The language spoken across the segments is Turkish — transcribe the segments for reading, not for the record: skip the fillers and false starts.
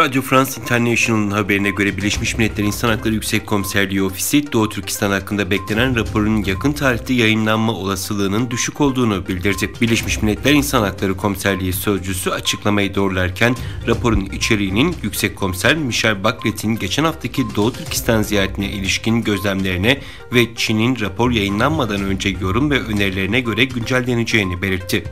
Radio France International'ın haberine göre Birleşmiş Milletler İnsan Hakları Yüksek Komiserliği Ofisi, Doğu Türkistan hakkında beklenen raporun yakın tarihte yayınlanma olasılığının düşük olduğunu bildirdi. Birleşmiş Milletler İnsan Hakları Komiserliği sözcüsü açıklamayı doğrularken, raporun içeriğinin Yüksek Komiser Michelle Bachlet'in geçen haftaki Doğu Türkistan ziyaretine ilişkin gözlemlerine ve Çin'in rapor yayınlanmadan önce yorum ve önerilerine göre güncelleneceğini belirtti.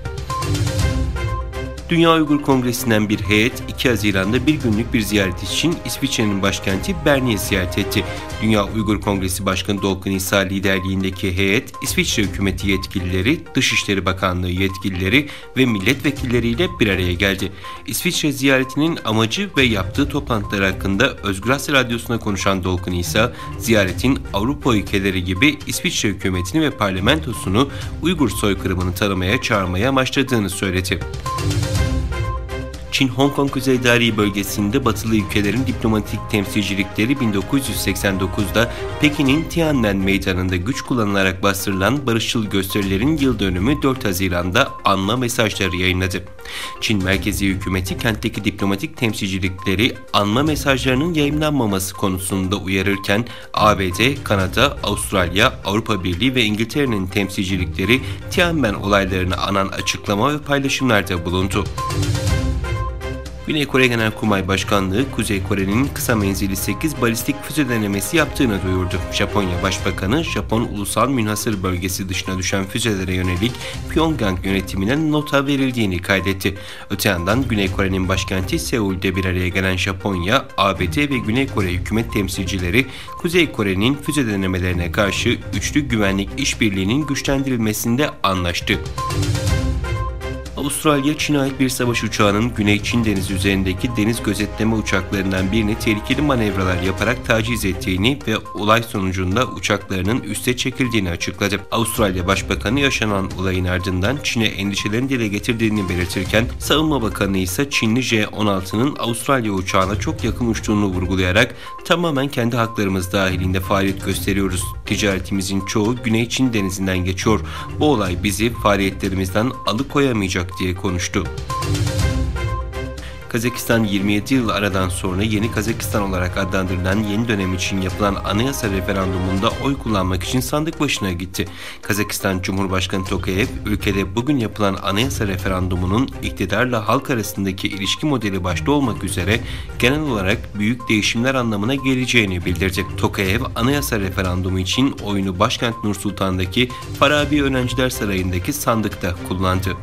Dünya Uygur Kongresi'nden bir heyet 2 Haziran'da bir günlük bir ziyaret için İsviçre'nin başkenti Bern'i ziyaret etti. Dünya Uygur Kongresi Başkanı Dolkun İsa liderliğindeki heyet, İsviçre hükümeti yetkilileri, Dışişleri Bakanlığı yetkilileri ve milletvekilleriyle bir araya geldi. İsviçre ziyaretinin amacı ve yaptığı toplantılar hakkında Özgür Asya Radyosu'na konuşan Dolkun İsa, ziyaretin Avrupa ülkeleri gibi İsviçre hükümetini ve parlamentosunu Uygur soykırımını tanımaya çağırmaya amaçladığını söyledi. Çin, Hong Kong Kuzeydoğu bölgesinde batılı ülkelerin diplomatik temsilcilikleri 1989'da Pekin'in Tiananmen Meydanı'nda güç kullanılarak bastırılan barışçıl gösterilerin yıl dönümü 4 Haziran'da anma mesajları yayınladı. Çin merkezi hükümeti kentteki diplomatik temsilcilikleri anma mesajlarının yayınlanmaması konusunda uyarırken, ABD, Kanada, Avustralya, Avrupa Birliği ve İngiltere'nin temsilcilikleri Tiananmen olaylarını anan açıklama ve paylaşımlarda bulundu. Güney Kore Genelkurmay Başkanlığı, Kuzey Kore'nin kısa menzilli 8 balistik füze denemesi yaptığını duyurdu. Japonya Başbakanı, Japon ulusal münhasır bölgesi dışına düşen füzelere yönelik Pyongyang yönetimine nota verildiğini kaydetti. Öte yandan Güney Kore'nin başkenti Seul'de bir araya gelen Japonya, ABD ve Güney Kore hükümet temsilcileri, Kuzey Kore'nin füze denemelerine karşı üçlü güvenlik işbirliğinin güçlendirilmesinde anlaştı. Avustralya, Çin'e ait bir savaş uçağının Güney Çin Denizi üzerindeki deniz gözetleme uçaklarından birini tehlikeli manevralar yaparak taciz ettiğini ve olay sonucunda uçaklarının üste çekildiğini açıkladı. Avustralya Başbakanı yaşanan olayın ardından Çin'e endişelerini dile getirdiğini belirtirken, Savunma Bakanı ise Çinli J-16'nın Avustralya uçağına çok yakın uçtuğunu vurgulayarak, "Tamamen kendi haklarımız dahilinde faaliyet gösteriyoruz. Ticaretimizin çoğu Güney Çin Denizi'nden geçiyor. Bu olay bizi faaliyetlerimizden alıkoyamayacak" diye konuştu. Kazakistan 27 yıl aradan sonra Yeni Kazakistan olarak adlandırılan yeni dönem için yapılan anayasa referandumunda oy kullanmak için sandık başına gitti. Kazakistan Cumhurbaşkanı Tokayev, ülkede bugün yapılan anayasa referandumunun iktidarla halk arasındaki ilişki modeli başta olmak üzere genel olarak büyük değişimler anlamına geleceğini bildirdi. Tokayev, anayasa referandumu için oyunu başkent Nur Sultan'daki Farabi Öğrenciler Sarayı'ndaki sandıkta kullandı.